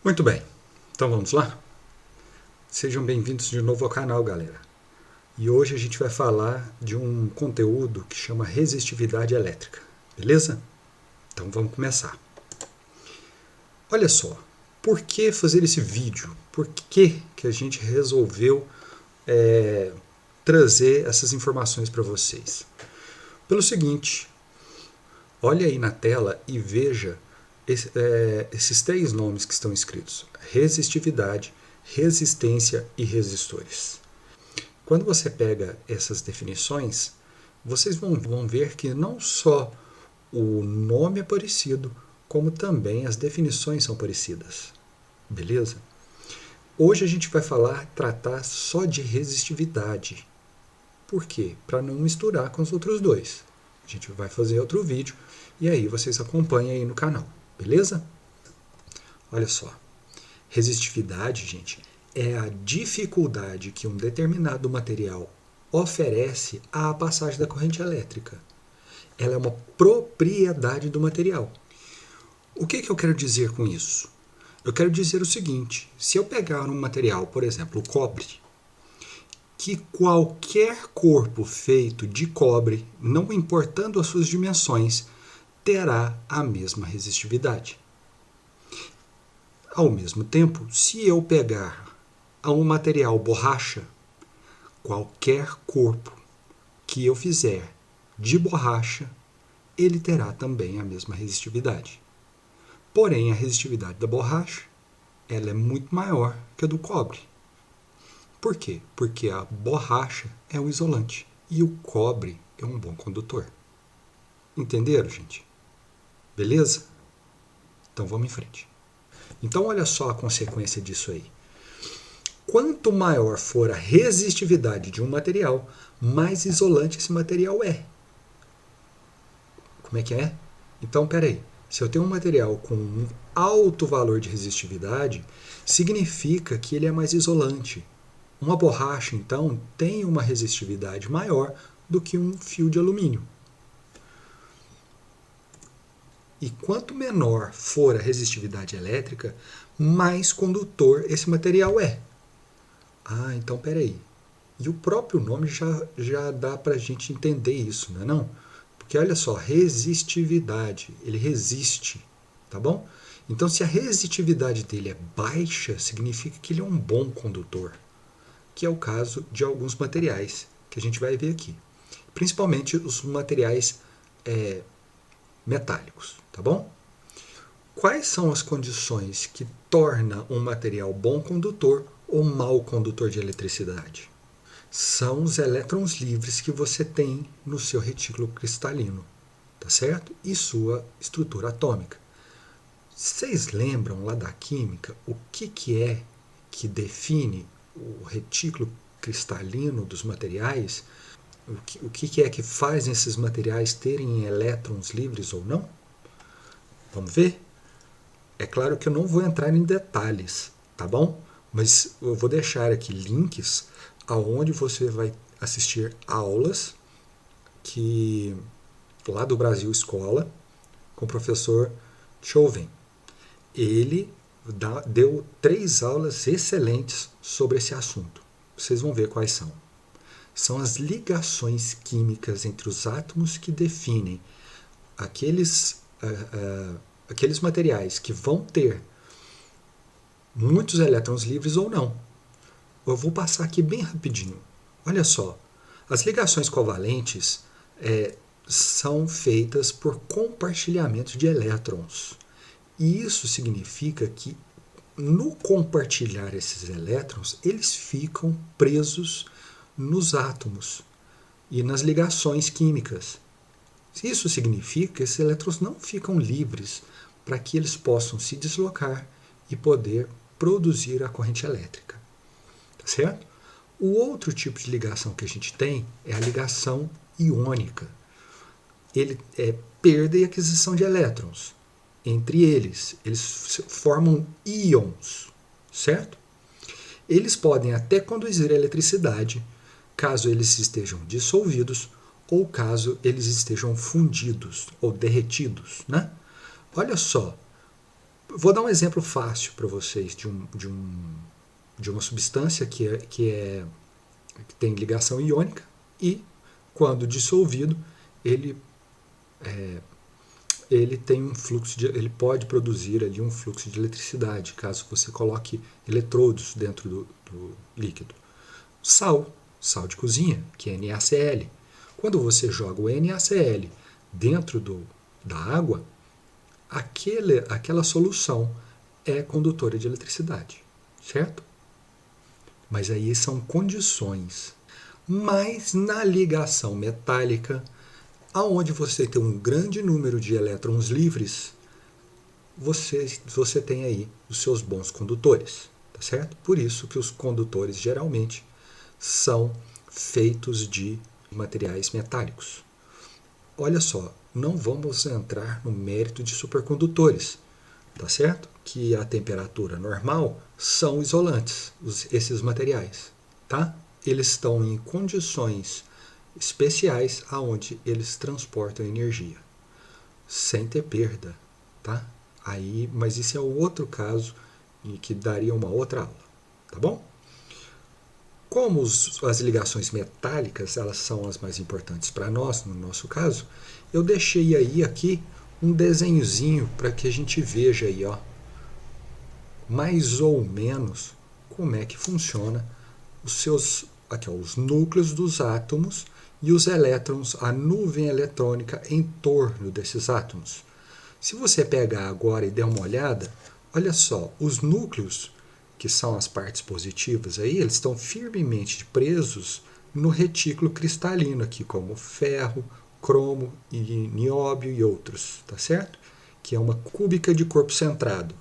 Muito bem, então vamos lá? Sejam bem-vindos de novo ao canal, galera. E hoje a gente vai falar de um conteúdo que chama resistividade elétrica, beleza? Então vamos começar. Olha só, por que fazer esse vídeo? Por que a gente resolveu trazer essas informações para vocês? Pelo seguinte, olha aí na tela e veja esses três nomes que estão escritos: resistividade, resistência e resistores. Quando você pega essas definições, vocês vão ver que não só o nome é parecido, como também as definições são parecidas. Beleza? Hoje a gente vai tratar só de resistividade. Por quê? Para não misturar com os outros dois. A gente vai fazer outro vídeo e aí vocês acompanham aí no canal. Beleza? Olha só. Resistividade, gente, é a dificuldade que um determinado material oferece à passagem da corrente elétrica. Ela é uma propriedade do material. O que eu quero dizer com isso? Eu quero dizer o seguinte: se eu pegar um material, por exemplo, o cobre, que qualquer corpo feito de cobre, não importando as suas dimensões, terá a mesma resistividade. Ao mesmo tempo, se eu pegar um material borracha, qualquer corpo que eu fizer de borracha, ele terá também a mesma resistividade. Porém, a resistividade da borracha ela é muito maior que a do cobre. Por quê? Porque a borracha é um isolante e o cobre é um bom condutor. Entenderam, gente? Beleza? Então vamos em frente. Então olha só a consequência disso aí. Quanto maior for a resistividade de um material, mais isolante esse material é. Como é que é? Então, peraí. Se eu tenho um material com um alto valor de resistividade, significa que ele é mais isolante. Uma borracha, então, tem uma resistividade maior do que um fio de alumínio. E quanto menor for a resistividade elétrica, mais condutor esse material é. Ah, então peraí. E o próprio nome já dá para a gente entender isso, não é não? Porque olha só, resistividade, ele resiste, tá bom? Então se a resistividade dele é baixa, significa que ele é um bom condutor, que é o caso de alguns materiais, que a gente vai ver aqui. Principalmente os materiais metálicos, tá bom? Quais são as condições que tornam um material bom condutor ou mau condutor de eletricidade? São os elétrons livres que você tem no seu retículo cristalino, tá certo? E sua estrutura atômica. Vocês lembram lá da química o que é que define o retículo cristalino dos materiais? O que é que faz esses materiais terem elétrons livres ou não? Vamos ver? É claro que eu não vou entrar em detalhes, tá bom? Mas eu vou deixar aqui links aonde você vai assistir aulas que lá do Brasil Escola com o professor Chauvin. Ele deu 3 aulas excelentes sobre esse assunto. Vocês vão ver quais são. São as ligações químicas entre os átomos que definem aqueles materiais que vão ter muitos elétrons livres ou não. Eu vou passar aqui bem rapidinho. Olha só, as ligações covalentes são feitas por compartilhamento de elétrons. E isso significa que no compartilhar esses elétrons, eles ficam presos nos átomos e nas ligações químicas. Isso significa que esses elétrons não ficam livres para que eles possam se deslocar e poder produzir a corrente elétrica. Tá certo? O outro tipo de ligação que a gente tem é a ligação iônica. Ele é perda e aquisição de elétrons. Entre eles formam íons, certo? Eles podem até conduzir a eletricidade, caso eles estejam dissolvidos ou caso eles estejam fundidos ou derretidos, né? Olha só, Vou dar um exemplo fácil para vocês de uma substância que tem ligação iônica e, quando dissolvido, ele, ele tem um fluxo ele pode produzir ali um fluxo de eletricidade, caso você coloque eletrodos dentro do líquido. Sal de cozinha, que é NaCl. Quando você joga o NaCl dentro da água, aquela solução é condutora de eletricidade, certo? Mas aí são condições. Mas na ligação metálica, aonde você tem um grande número de elétrons livres, você tem aí os seus bons condutores, tá certo? Por isso que os condutores geralmente são feitos de materiais metálicos. Olha só, não vamos entrar no mérito de supercondutores, tá certo? Que a temperatura normal são isolantes, esses materiais, tá? Eles estão em condições especiais aonde eles transportam energia, sem ter perda, tá? Mas isso é um outro caso e que daria uma outra aula, tá bom? Como as ligações metálicas elas são as mais importantes para nós, no nosso caso, eu deixei aí aqui um desenhozinho para que a gente veja aí, ó, mais ou menos como é que funciona os núcleos dos átomos e os elétrons, a nuvem eletrônica em torno desses átomos. Se você pegar agora e der uma olhada, olha só, os núcleos, que são as partes positivas aí, eles estão firmemente presos no retículo cristalino aqui, como ferro, cromo, e nióbio e outros, tá certo? Que é uma cúbica de corpo centrado,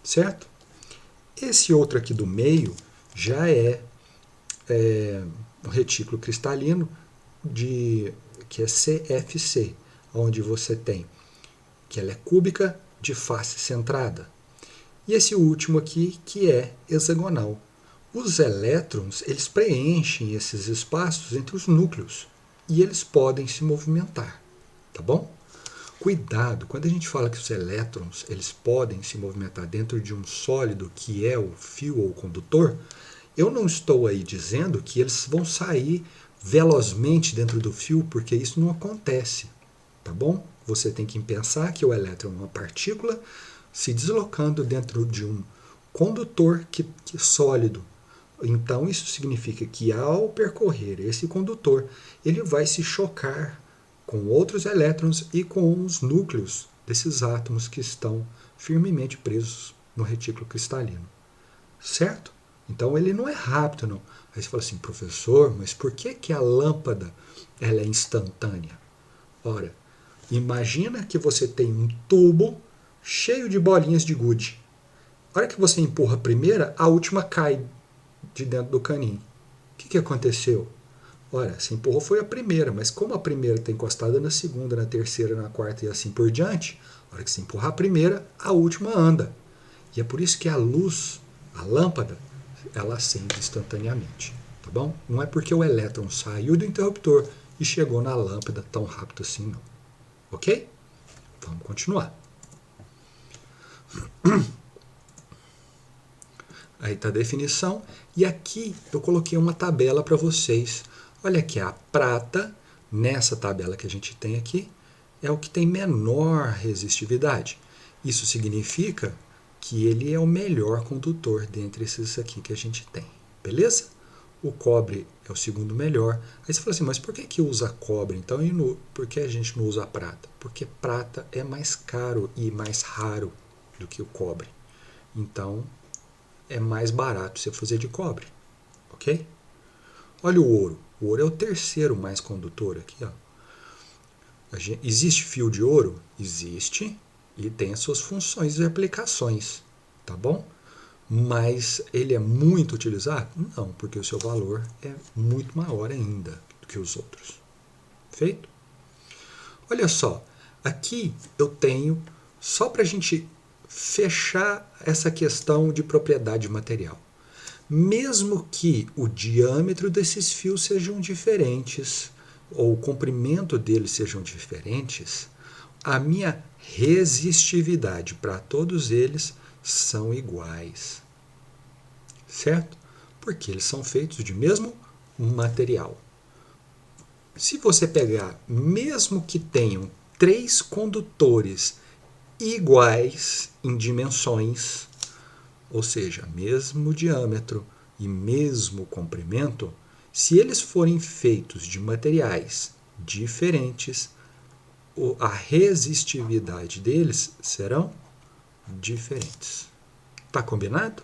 certo? Esse outro aqui do meio já é um retículo cristalino que é CFC, onde você tem que ela é cúbica de face centrada. E esse último aqui que é hexagonal. Os elétrons, eles preenchem esses espaços entre os núcleos e eles podem se movimentar, tá bom? Cuidado, quando a gente fala que os elétrons eles podem se movimentar dentro de um sólido que é o fio ou o condutor, eu não estou aí dizendo que eles vão sair velozmente dentro do fio, porque isso não acontece, tá bom? Você tem que pensar que o elétron é uma partícula se deslocando dentro de um condutor que é sólido. Então isso significa que ao percorrer esse condutor, ele vai se chocar com outros elétrons e com os núcleos desses átomos que estão firmemente presos no retículo cristalino. Certo? Então ele não é rápido, não. Aí você fala assim, professor, mas por que a lâmpada ela é instantânea? Ora, imagina que você tem um tubo cheio de bolinhas de gude. A hora que você empurra a primeira, a última cai de dentro do caninho. O que aconteceu? Ora, você empurrou foi a primeira, mas como a primeira está encostada na segunda, na terceira, na quarta e assim por diante, a hora que você empurrar a primeira, a última anda. E é por isso que a luz, a lâmpada, ela acende instantaneamente. Tá bom? Não é porque o elétron saiu do interruptor e chegou na lâmpada tão rápido assim, não. Ok? Vamos continuar. Aí está a definição. E aqui eu coloquei uma tabela para vocês. Olha aqui, a prata, nessa tabela que a gente tem aqui, é o que tem menor resistividade. Isso significa que ele é o melhor condutor dentre esses aqui que a gente tem. Beleza? O cobre é o segundo melhor. Aí você fala assim, mas por que usa cobre então e por que a gente não usa prata? Porque prata é mais caro e mais raro do que o cobre. Então, é mais barato você fazer de cobre. Ok? Olha o ouro. O ouro é o terceiro mais condutor aqui. Ó. Existe fio de ouro? Existe. E tem as suas funções e aplicações. Tá bom? Mas ele é muito utilizado? Não, porque o seu valor é muito maior ainda do que os outros. Feito? Olha só. Aqui eu tenho, só para a gente fechar essa questão de propriedade material. Mesmo que o diâmetro desses fios sejam diferentes, ou o comprimento deles sejam diferentes, a minha resistividade para todos eles são iguais. Certo? Porque eles são feitos de mesmo material. Se você pegar, mesmo que tenham 3 condutores iguais em dimensões, ou seja, mesmo diâmetro e mesmo comprimento, se eles forem feitos de materiais diferentes, a resistividade deles serão diferentes. Tá combinado?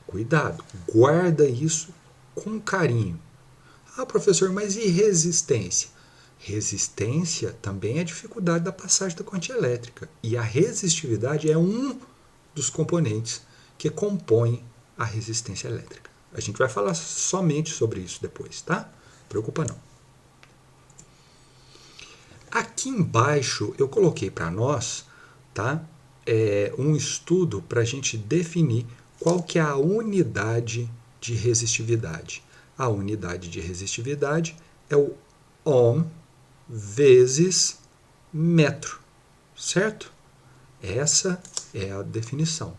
Cuidado, guarda isso com carinho. Ah, professor, mas e resistência? Resistência também é dificuldade da passagem da corrente elétrica. E a resistividade é um dos componentes que compõem a resistência elétrica. A gente vai falar somente sobre isso depois, tá? Preocupa não. Aqui embaixo eu coloquei para nós, tá? Um estudo para a gente definir qual que é a unidade de resistividade. A unidade de resistividade é o ohm vezes metro, certo? Essa é a definição.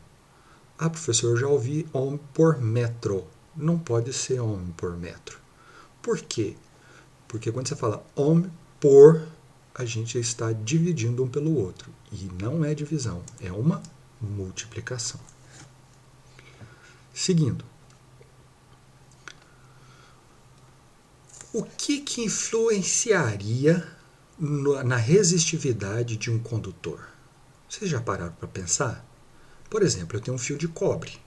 Ah, professor, eu já ouvi ohm por metro. Não pode ser ohm por metro. Por quê? Porque quando você fala ohm por, a gente está dividindo um pelo outro. E não é divisão, é uma multiplicação. Seguindo. O que influenciaria na resistividade de um condutor? Vocês já pararam para pensar? Por exemplo, eu tenho um fio de cobre.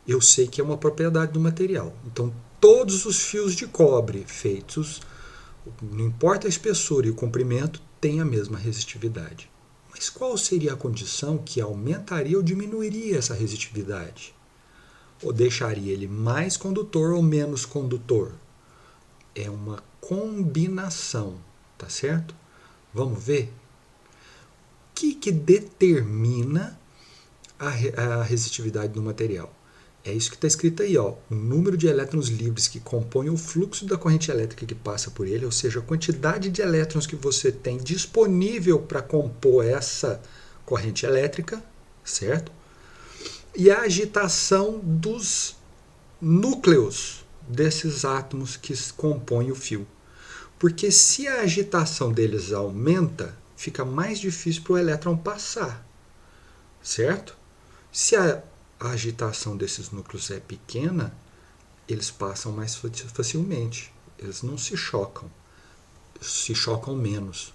Eu sei que é uma propriedade do material. Então, todos os fios de cobre feitos, não importa a espessura e o comprimento, têm a mesma resistividade. Mas qual seria a condição que aumentaria ou diminuiria essa resistividade? Ou deixaria ele mais condutor ou menos condutor? É uma combinação, tá certo? Vamos ver? O que determina a resistividade do material? É isso que está escrito aí, ó. O número de elétrons livres que compõem o fluxo da corrente elétrica que passa por ele, ou seja, a quantidade de elétrons que você tem disponível para compor essa corrente elétrica, certo? E a agitação dos núcleos desses átomos que compõem o fio. Porque se a agitação deles aumenta, fica mais difícil para o elétron passar, certo? Se a agitação desses núcleos é pequena, eles passam mais facilmente. Eles não se chocam menos.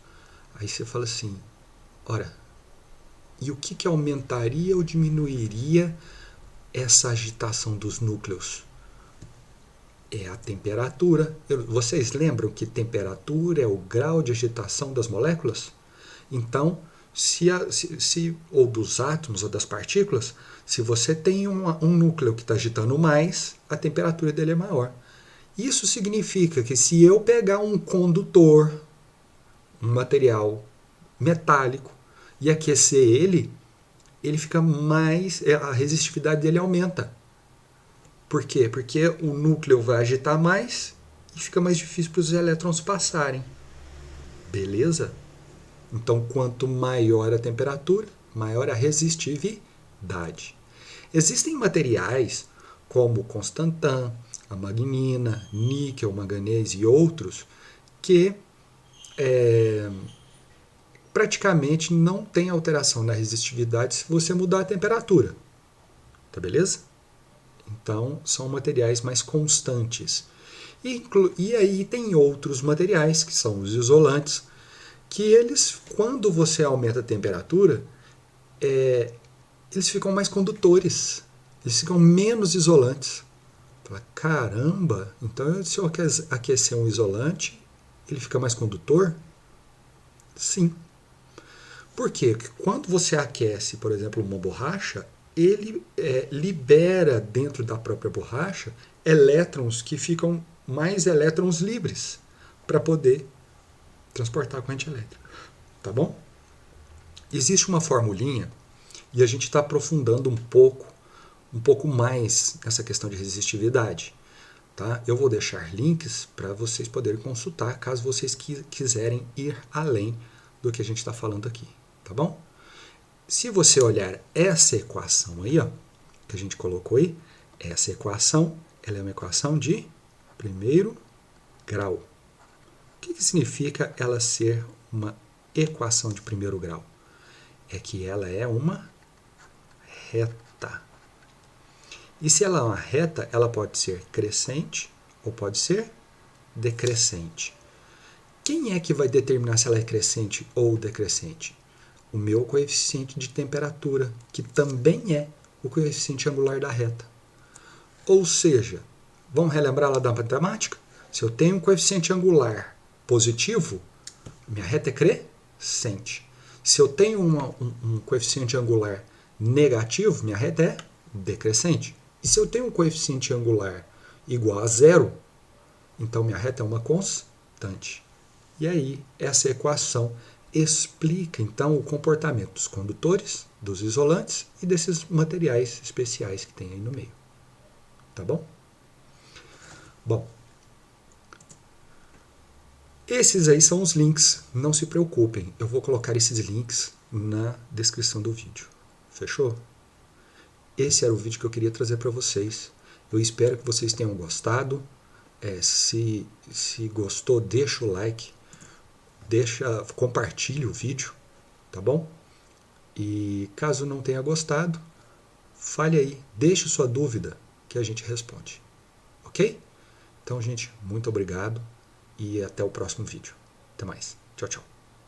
Aí você fala assim, ora, e o que aumentaria ou diminuiria essa agitação dos núcleos? É a temperatura. Vocês lembram que temperatura é o grau de agitação das moléculas? Então, ou dos átomos ou das partículas, se você tem um núcleo que está agitando mais, a temperatura dele é maior. Isso significa que se eu pegar um condutor, um material metálico, e aquecer ele fica mais, a resistividade dele aumenta. Por quê? Porque o núcleo vai agitar mais e fica mais difícil para os elétrons passarem. Beleza? Então, quanto maior a temperatura, maior a resistividade. Existem materiais como o constantan, a magnina, níquel, manganês e outros que praticamente não tem alteração na resistividade se você mudar a temperatura. Tá beleza? Então, são materiais mais constantes. E aí tem outros materiais, que são os isolantes, que eles, quando você aumenta a temperatura, eles ficam mais condutores, eles ficam menos isolantes. Fala, caramba, então se eu aquecer um isolante, ele fica mais condutor? Sim. Por quê? Porque quando você aquece, por exemplo, uma borracha, ele libera dentro da própria borracha elétrons que ficam mais elétrons livres para poder transportar a corrente elétrica. Tá bom? Existe uma formulinha e a gente está aprofundando um pouco mais nessa questão de resistividade. Tá? Eu vou deixar links para vocês poderem consultar caso vocês quiserem ir além do que a gente está falando aqui. tá bom? Se você olhar essa equação aí, ó, que a gente colocou aí, essa equação, ela é uma equação de primeiro grau. O que significa ela ser uma equação de primeiro grau? É que ela é uma reta. E se ela é uma reta, ela pode ser crescente ou pode ser decrescente. Quem é que vai determinar se ela é crescente ou decrescente? O meu coeficiente de temperatura, que também é o coeficiente angular da reta. Ou seja, vamos relembrar lá da matemática? Se eu tenho um coeficiente angular positivo, minha reta é crescente. Se eu tenho um coeficiente angular negativo, minha reta é decrescente. E se eu tenho um coeficiente angular igual a zero, então minha reta é uma constante. E aí, essa equação explica, então, o comportamento dos condutores, dos isolantes e desses materiais especiais que tem aí no meio. Tá bom? Bom, esses aí são os links. Não se preocupem, eu vou colocar esses links na descrição do vídeo. Fechou? Esse era o vídeo que eu queria trazer para vocês. Eu espero que vocês tenham gostado. Se gostou, deixa o like. Compartilhe o vídeo, tá bom? E caso não tenha gostado, fale aí, deixe sua dúvida que a gente responde, ok? Então, gente, muito obrigado e até o próximo vídeo. Até mais. Tchau, tchau.